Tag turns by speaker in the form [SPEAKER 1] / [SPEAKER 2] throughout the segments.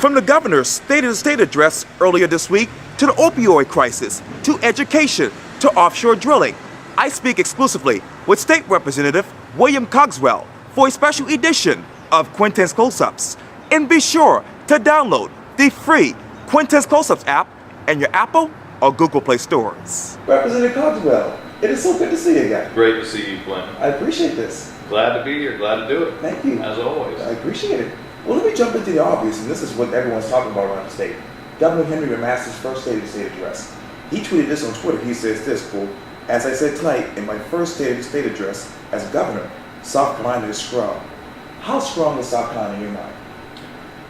[SPEAKER 1] From the governor's State of the State address earlier this week to the opioid crisis, to education, to offshore drilling, I speak exclusively with State Representative William Cogswell for a special edition of Quintin's Close-Ups. And be sure to download the free Quintin's Close-Ups app in your Apple or Google Play stores.
[SPEAKER 2] Representative Cogswell, it is so good to see you again.
[SPEAKER 3] Great to see you, Quintin.
[SPEAKER 2] I appreciate this.
[SPEAKER 3] Glad to be here. Glad to do it.
[SPEAKER 2] Thank you.
[SPEAKER 3] As always.
[SPEAKER 2] I appreciate it. Well, let me jump into the obvious, and this is what everyone's talking about around the state. Governor Henry McMaster's first State of the State address. He tweeted this on Twitter. He says this, quote, "As I said tonight in my first State of the State address as governor, South Carolina is strong." How strong is South Carolina in your mind?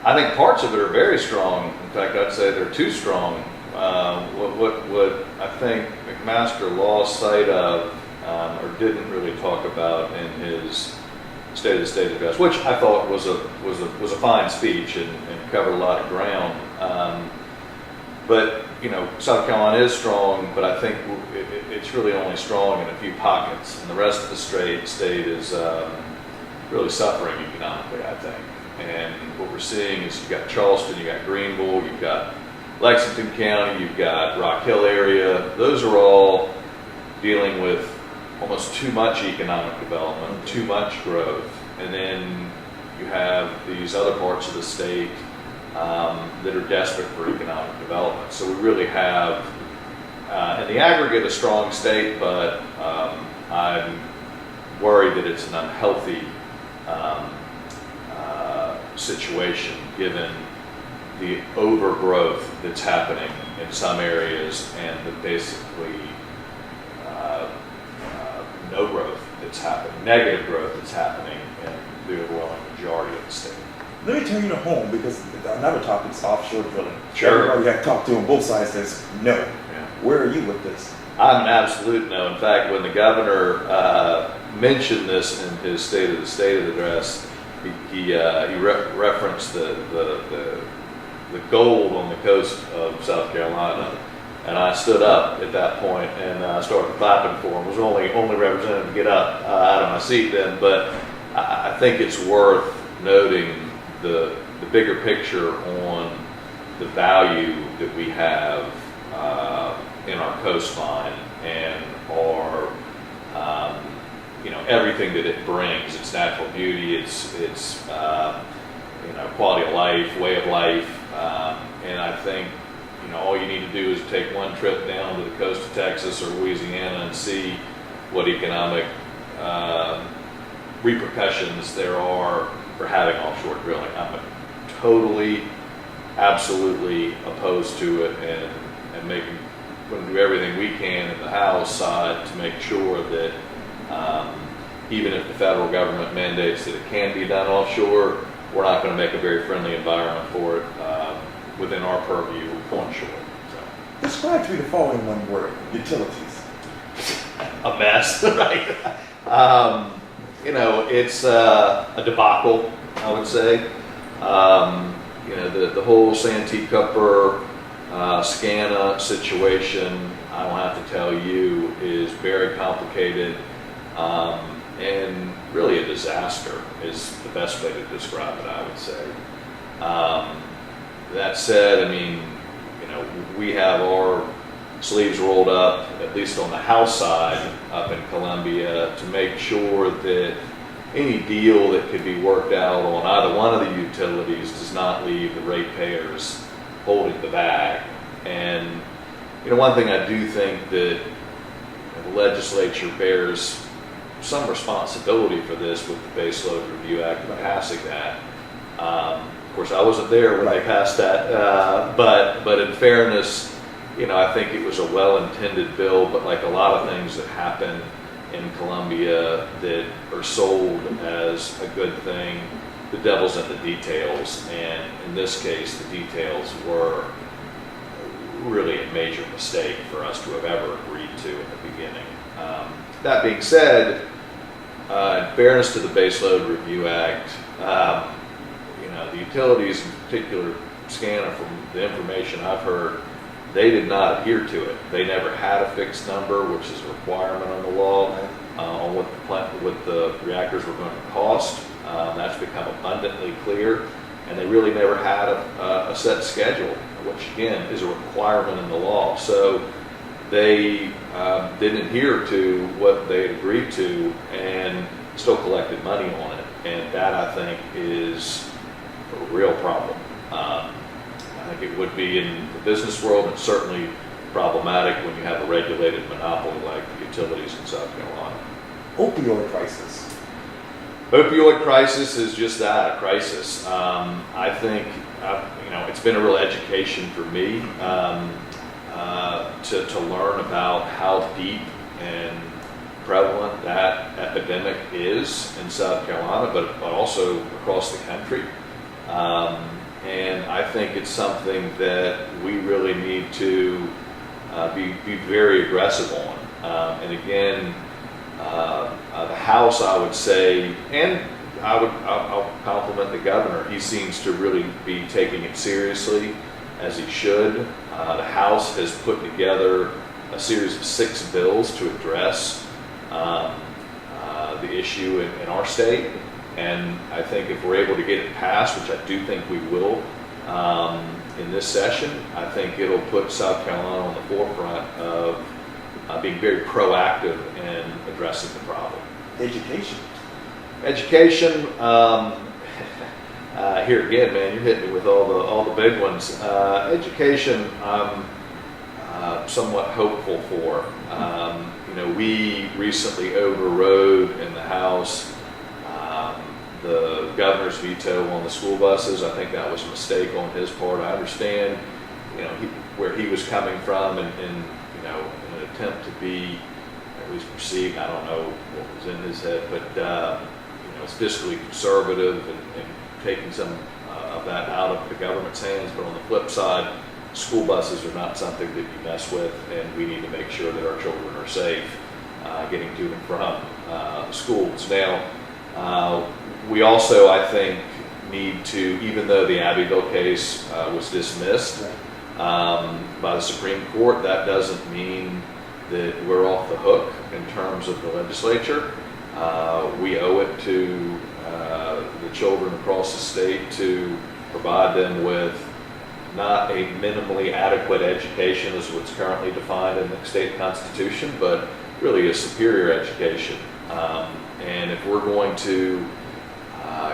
[SPEAKER 3] I think parts of it are very strong. In fact, I'd say they're too strong. What I think McMaster lost sight of or didn't really talk about in his State of the State address, which I thought was a fine speech and covered a lot of ground. But you know, South Carolina is strong, but I think it's really only strong in a few pockets, and the rest of the state is really suffering economically, I think. And what we're seeing is you've got Charleston, you've got Greenville, you've got Lexington County, you've got Rock Hill area. Those are all dealing with almost too much economic development, too much growth. And then you have these other parts of the state that are desperate for economic development. So we really have, in the aggregate, a strong state, but I'm worried that it's an unhealthy situation given the overgrowth that's happening in some areas and the basically no growth that's happening, negative growth that's happening in the overwhelming majority of the state.
[SPEAKER 2] Let me turn you to home, because another topic is offshore drilling.
[SPEAKER 3] Sure.
[SPEAKER 2] Everybody I talked to on both sides says no.
[SPEAKER 3] Yeah.
[SPEAKER 2] Where are you with this?
[SPEAKER 3] I'm an absolute no. In fact, when the governor mentioned this in his State of the State address, he referenced the gold on the coast of South Carolina, and I stood up at that point and started clapping for him. I was only representative to get up out of my seat then, but I think it's worth noting the bigger picture on the value that we have in our coastline and our everything that it brings, its natural beauty, its quality of life, way of life, and I think all you need to do is take one trip down to the coast of Texas or Louisiana and see what economic repercussions there are for having offshore drilling. I'm totally, absolutely opposed to it, and going to do everything we can at the House side to make sure that even if the federal government mandates that it can be done offshore, we're not going to make a very friendly environment for it within our purview onshore. So.
[SPEAKER 2] Describe to me the following one word: utilities.
[SPEAKER 3] A mess, right? It's a debacle, I would say. The whole Santee Cooper SCANA situation, I don't have to tell you, is very complicated and really a disaster is the best way to describe it, I would say. That said, we have our sleeves rolled up, at least on the House side up in Columbia, to make sure that any deal that could be worked out on either one of the utilities does not leave the ratepayers holding the bag. And one thing I do think that the legislature bears some responsibility for this with the Baseload Review Act and passing that. Of course, I wasn't there when they passed that, but in fairness, I think it was a well-intended bill, but like a lot of things that happen in Columbia that are sold as a good thing, the devil's in the details, and in this case, the details were really a major mistake for us to have ever agreed to in the beginning. That being said, in fairness to the Baseload Review Act, the utilities, in particular SCANA, from the information I've heard, they did not adhere to it. They never had a fixed number, which is a requirement on the law, on what the reactors were going to cost. That's become abundantly clear. and they really never had a set schedule, which again is a requirement in the law. So they didn't adhere to what they had agreed to and still collected money on it. And that, I think, is a real problem. I think it would be in the business world, and certainly problematic when you have a regulated monopoly like the utilities in South Carolina.
[SPEAKER 2] Opioid crisis.
[SPEAKER 3] Opioid crisis is just that, a crisis. I think, it's been a real education for me to learn about how deep and prevalent that epidemic is in South Carolina, but also across the country. And I think it's something that we really need to be very aggressive on. And again, the House, I would say, and I'll compliment the governor. He seems to really be taking it seriously, as he should. The House has put together a series of 6 bills to address the issue in our state. And I think if we're able to get it passed, which I do think we will in this session, I think it'll put South Carolina on the forefront of being very proactive in addressing the problem.
[SPEAKER 2] Education.
[SPEAKER 3] Education, here again, man, you're hitting me with all the big ones. Education, I'm somewhat hopeful for. We recently overrode in the House the governor's veto on the school buses. I think that was a mistake on his part. I understand, where he was coming from, and in an attempt to be at least perceived. I don't know what was in his head, but it's fiscally conservative and taking some of that out of the government's hands. But on the flip side, school buses are not something that you mess with, and we need to make sure that our children are safe getting to and from schools. Now, we also, I think, need to, even though the Abbeville case was dismissed by the Supreme Court, that doesn't mean that we're off the hook in terms of the legislature. We owe it to the children across the state to provide them with not a minimally adequate education as what's currently defined in the state constitution, but really a superior education. And if we're going to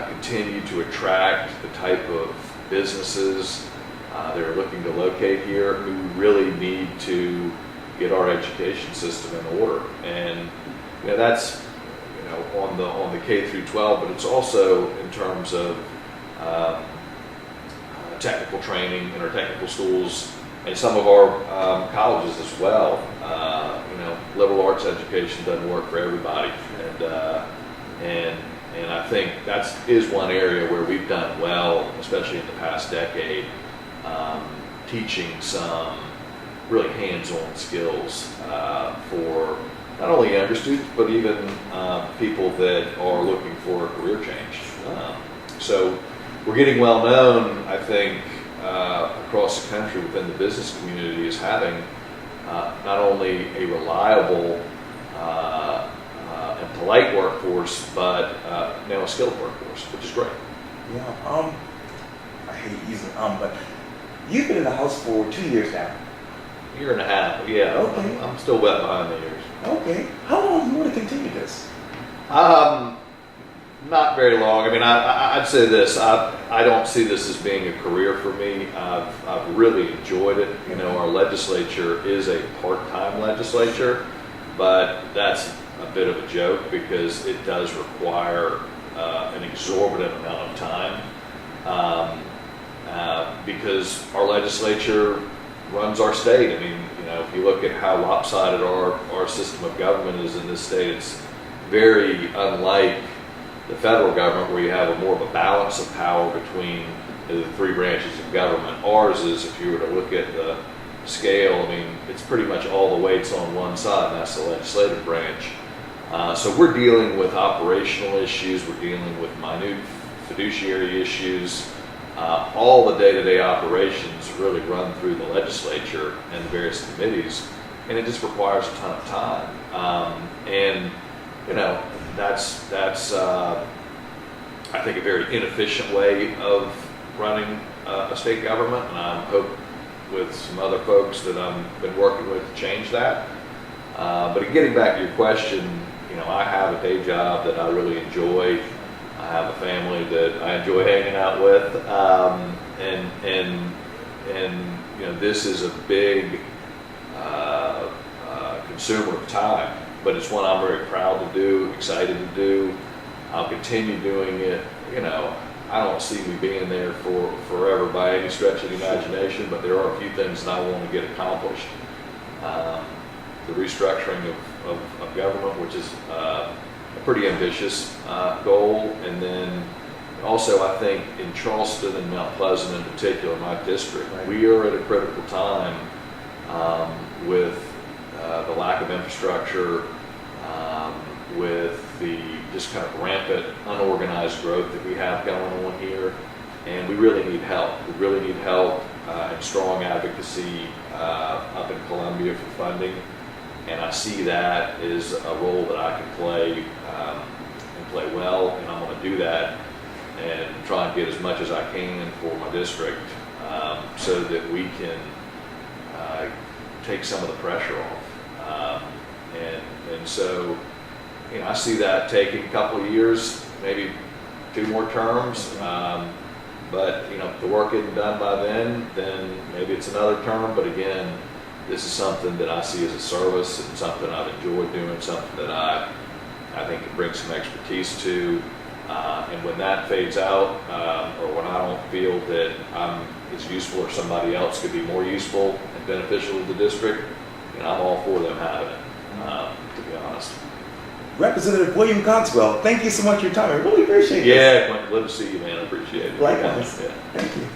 [SPEAKER 3] continue to attract the type of businesses that are looking to locate here, we really need to get our education system in order. And that's on the K through 12, but it's also in terms of technical training in our technical schools and some of our colleges as well. Liberal arts education doesn't work for everybody, and I think that is one area where we've done well, especially in the past decade, teaching some really hands-on skills for not only younger students, but even people that are looking for a career change. So we're getting well known, I think, across the country within the business community as having not only a reliable and polite workforce, but now a skilled workforce, which is great.
[SPEAKER 2] Yeah. I hate using but you've been in the House for 2 years now.
[SPEAKER 3] Year and a half, yeah.
[SPEAKER 2] Okay.
[SPEAKER 3] I'm still wet behind the ears.
[SPEAKER 2] Okay. How long do you want to continue this?
[SPEAKER 3] Not very long. I mean, I'd say this. I don't see this as being a career for me. I've really enjoyed it. Our legislature is a part-time legislature, but that's a bit of a joke because it does require an exorbitant amount of time because our legislature runs our state. I mean, if you look at how lopsided our system of government is in this state, it's very unlike the federal government, where you have more of a balance of power between the 3 branches of government. Ours is, if you were to look at the scale, I mean, it's pretty much all the weights on one side, and that's the legislative branch. So we're dealing with operational issues, we're dealing with minute fiduciary issues. All the day-to-day operations really run through the legislature and the various committees, and it just requires a ton of time. And that's I think a very inefficient way of running a state government, and I hope with some other folks that I've been working with to change that. But getting back to your question, I have a day job that I really enjoy. I have a family that I enjoy hanging out with, and this is a big consumer of time, but it's one I'm very proud to do, excited to do. I'll continue doing it. I don't see me being there for forever by any stretch of the imagination, but there are a few things that I want to get accomplished. The restructuring of government, which is a pretty ambitious goal, and then also I think in Charleston and Mount Pleasant in particular, my district, we are at a critical time with the lack of infrastructure, with the just kind of rampant unorganized growth that we have going on here, and we really need help. We really need help and strong advocacy up in Columbia for funding, and I see that as a role that I can play and play well, and I'm going to do that and try and get as much as I can for my district so that we can take some of the pressure off. And so, I see that taking a couple of years, maybe 2 more terms. But if the work isn't done by then maybe it's another term. But again, this is something that I see as a service and something I've enjoyed doing, something that I think can bring some expertise to. And when that fades out, or when I don't feel that I'm as useful or somebody else could be more useful and beneficial to the district, I'm all for them having it, to be honest.
[SPEAKER 2] Representative William Cogswell, thank you so much for your time. I really appreciate it.
[SPEAKER 3] Yeah, Quintin, love to see you, man. I appreciate it.
[SPEAKER 2] Likewise.
[SPEAKER 3] Yeah.
[SPEAKER 2] Thank you.